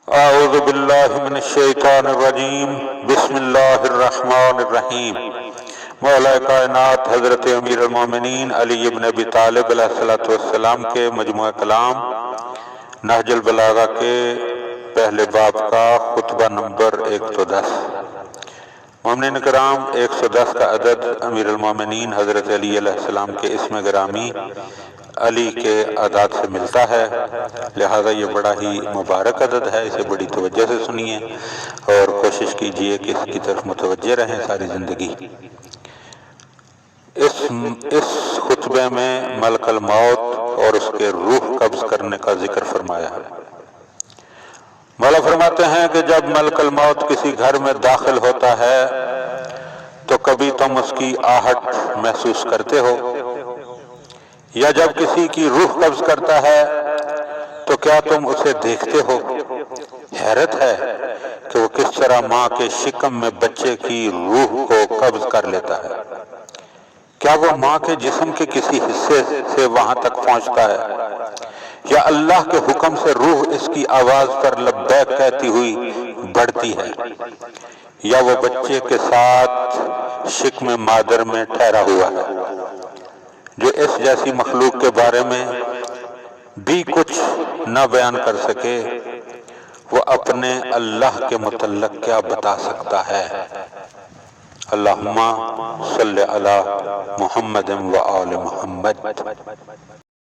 اعوذ باللہ من الشیطان الرجیم بسم اللہ الرحمن الرحیم۔ مولا کائنات حضرت امیر المومنین علی ابن ابی طالب علیہ السلام کے مجموعہ کلام نہج البلاغہ کے پہلے باب کا خطبہ نمبر 110۔ مومنین کرام، 110 کا عدد امیر المومنین حضرت علی علیہ السلام کے اسم گرامی علی کے اعداد سے ملتا ہے، لہذا یہ بڑا ہی مبارک عدد ہے، اسے بڑی توجہ سے سنیے اور کوشش کیجئے کہ اس کی طرف متوجہ رہیں ساری زندگی۔ اس خطبے میں ملک الموت اور اس کے روح قبض کرنے کا ذکر فرمایا ہے۔ مولا فرماتے ہیں کہ جب ملک الموت کسی گھر میں داخل ہوتا ہے تو کبھی تم اس کی آہٹ محسوس کرتے ہو، یا جب کسی کی روح قبض کرتا ہے تو کیا تم اسے دیکھتے ہو؟ حیرت ہے کہ وہ کس طرح ماں کے شکم میں بچے کی روح کو قبض کر لیتا ہے۔ کیا وہ ماں کے جسم کے کسی حصے سے وہاں تک پہنچتا ہے، یا اللہ کے حکم سے روح اس کی آواز پر لبیک کہتی ہوئی بڑھتی ہے، یا وہ بچے کے ساتھ شکم مادر میں ٹھہرا ہوا ہے؟ جو اس جیسی مخلوق کے بارے میں بھی کچھ نہ بیان کر سکے، وہ اپنے اللہ کے متعلق کیا بتا سکتا ہے؟ اللہم صلی علی محمد و آل محمد۔